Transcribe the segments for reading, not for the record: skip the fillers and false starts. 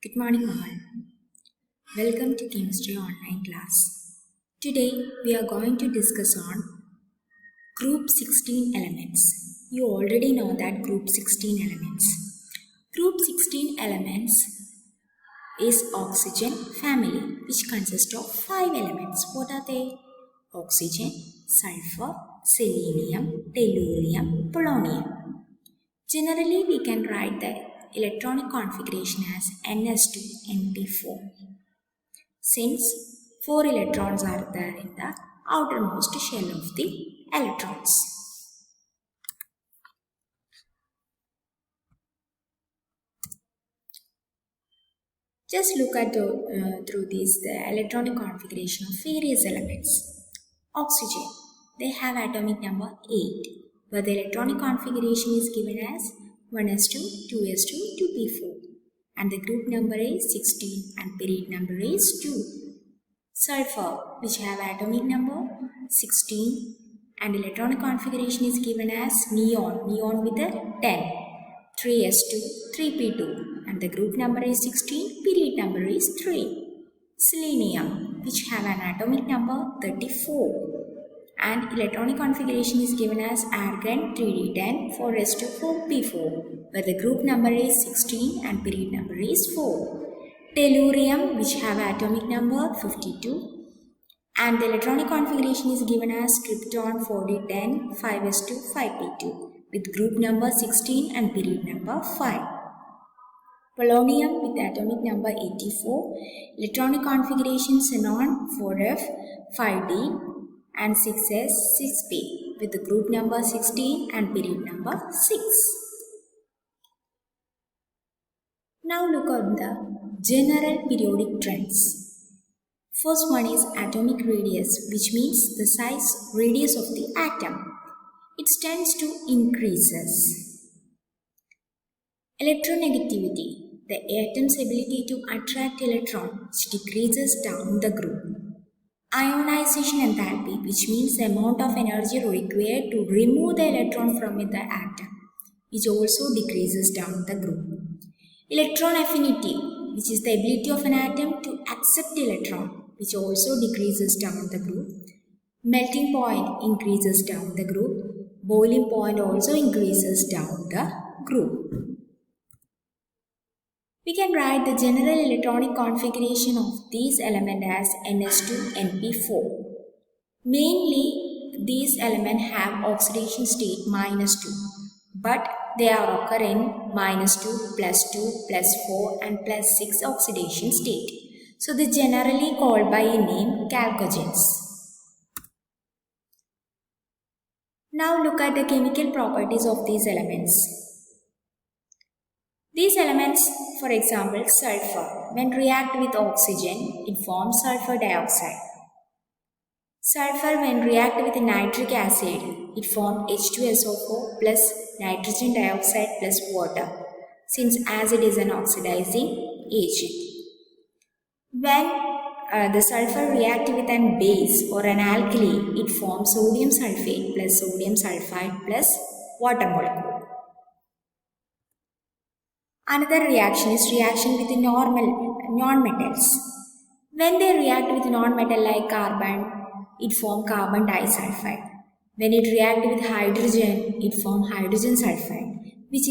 Good morning, all. Welcome to Chemistry Online class. Today we are going to discuss on Group 16 elements. You already know that Group 16 elements. Group 16 elements is oxygen family, which consists of 5 elements. What are they? Oxygen, sulfur, selenium, tellurium, polonium. Generally, we can write the electronic configuration as ns2np4, since 4 electrons are there in the outermost shell of the electrons. Just look at through the electronic configuration of various elements. Oxygen, they have atomic number 8, but the electronic configuration is given as 1s2, 2s2, 2p4, and the group number is 16 and period number is 2. Sulfur, which have atomic number 16 and electronic configuration is given as neon with a 10, 3s2, 3p2, and the group number is 16, period number is 3. Selenium, which have an atomic number 34 and electronic configuration is given as argon 3d10, 4s2, 4p4, where the group number is 16 and period number is 4. Tellurium, which have atomic number 52 and the electronic configuration is given as krypton 4d10, 5s2, 5p2, with group number 16 and period number 5. Polonium with atomic number 84, electronic configuration xenon 4f, 5d and 6s, 6p, with the group number 16 and period number 6. Now look at the general periodic trends. First one is atomic radius, which means the size radius of the atom. It tends to increases. Electronegativity, the atom's ability to attract electrons, decreases down the group. Ionization enthalpy, which means the amount of energy required to remove the electron from the atom, which also decreases down the group. Electron affinity, which is the ability of an atom to accept electron, which also decreases down the group. Melting point increases down the group. Boiling point also increases down the group. We can write the general electronic configuration of these elements as ns2np4. Mainly, these elements have oxidation state -2, but they are occurring -2, +2, +4 and +6 oxidation state. So, they generally called by a name chalcogens. Now look at the chemical properties of these elements. These elements, for example, sulfur, when react with oxygen, it forms sulfur dioxide. Sulfur, when react with nitric acid, it forms H2SO4 plus nitrogen dioxide plus water, since acid is an oxidizing agent. When the sulfur reacts with an base or an alkali, it forms sodium sulfate plus sodium sulfide plus water molecule. Another reaction is reaction with non-metals. When they react with non-metal like carbon, it forms carbon disulfide. When it reacts with hydrogen, it forms hydrogen sulfide, which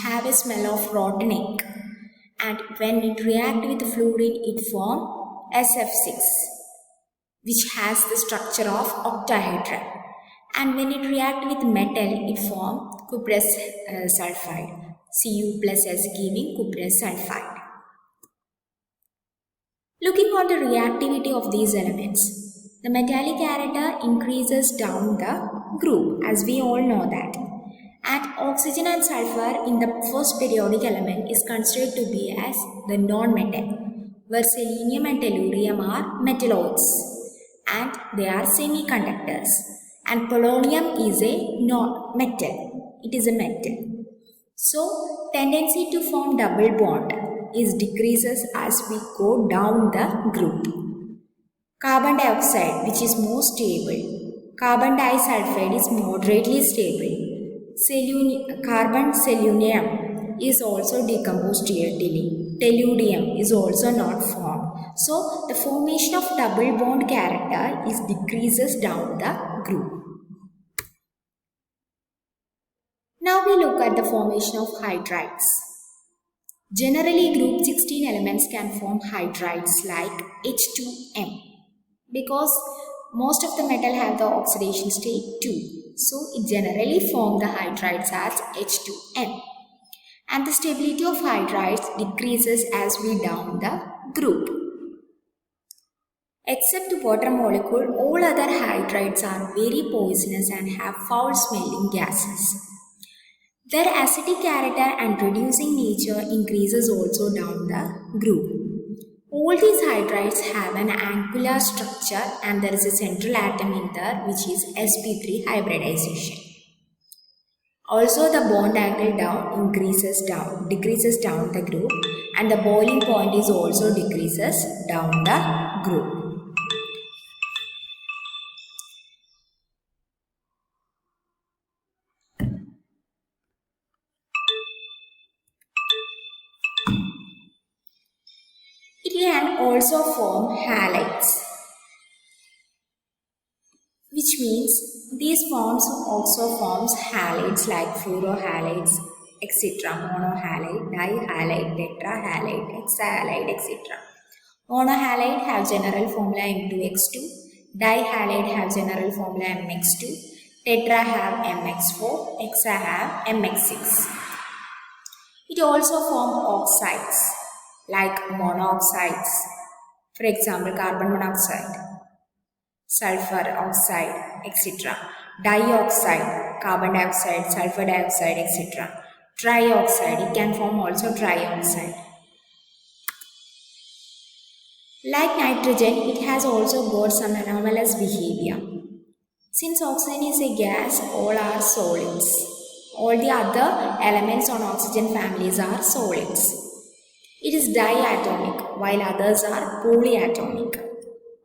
have a smell of rotten egg. And when it reacts with fluorine, it forms SF6, which has the structure of octahedral. And when it reacts with metal, it forms cuprous sulfide, Cu plus S giving cuprous sulfide. Looking on the reactivity of these elements, the metallic character increases down the group, as we all know that. And oxygen and sulfur in the first periodic element is considered to be as the non-metal, where selenium and tellurium are metalloids and they are semiconductors. And polonium is a non-metal, it is a metal. So, tendency to form double bond is decreases as we go down the group. Carbon dioxide, which is more stable. Carbon disulfide is moderately stable. Carbon selenium is also decomposed readily. Tellurium is also not formed. So the formation of double bond character is decreases down the group. Now we look at the formation of hydrides. Generally, group 16 elements can form hydrides like H2M because most of the metal have the oxidation state 2. So it generally form the hydrides as H2M. And the stability of hydrides decreases as we down the group. Except the water molecule, all other hydrides are very poisonous and have foul smelling gases. Their acidic character and reducing nature increases also down the group. All these hydrides have an angular structure and there is a central atom in there which is sp3 hybridization. Also the bond angle decreases down the group and the boiling point is also decreases down the group. It can also form halides, which means these forms also forms halides like fluorohalides, etc. Monohalide, dihalide, tetrahalide, hexahalide, etc. Monohalide have general formula M2X2, dihalide have general formula MX2, tetra have MX4, hexa have MX6. It also forms oxides like monoxides, for example carbon monoxide, sulfur oxide, etc. Dioxide, carbon dioxide, sulfur dioxide, etc. Trioxide, it can form also trioxide. Like nitrogen, it has also got some anomalous behavior. Since oxygen is a gas, all are solids. All the other elements on oxygen families are solids. It is diatomic, while others are polyatomic.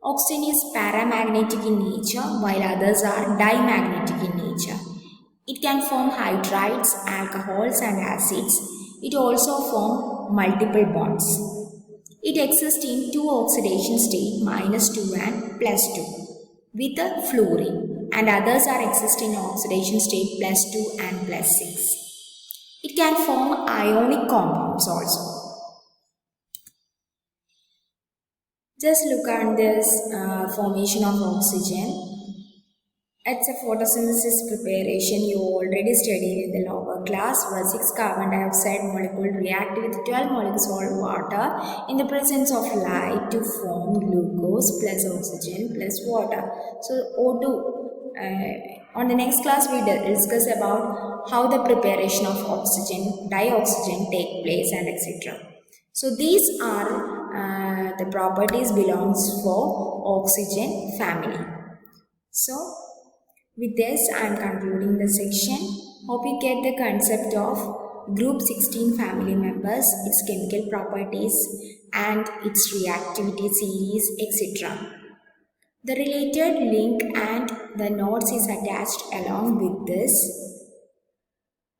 Oxygen is paramagnetic in nature, while others are dimagnetic in nature. It can form hydrides, alcohols and acids. It also forms multiple bonds. It exists in two oxidation states, -2 and +2, with a fluorine, and others are exist in oxidation state +2 and +6. It can form ionic compounds also. Just look at this formation of oxygen. It's a photosynthesis preparation you already studied in the lower class, where 6 carbon dioxide molecule react with 12 molecules of water in the presence of light to form glucose plus oxygen plus water. So O2. On the next class we discuss about how the preparation of oxygen, dioxygen take place and etc. So these are the properties belongs for oxygen family. So with this I am concluding the section. Hope you get the concept of group 16 family members, its chemical properties and its reactivity series, etc. The related link and the notes is attached along with this.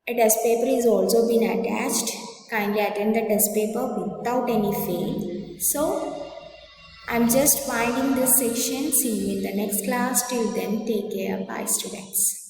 A test paper is also been attached. Kindly attend the test paper without any fail. So, I'm just winding this section. See you in the next class. Till then, take care. Bye, students.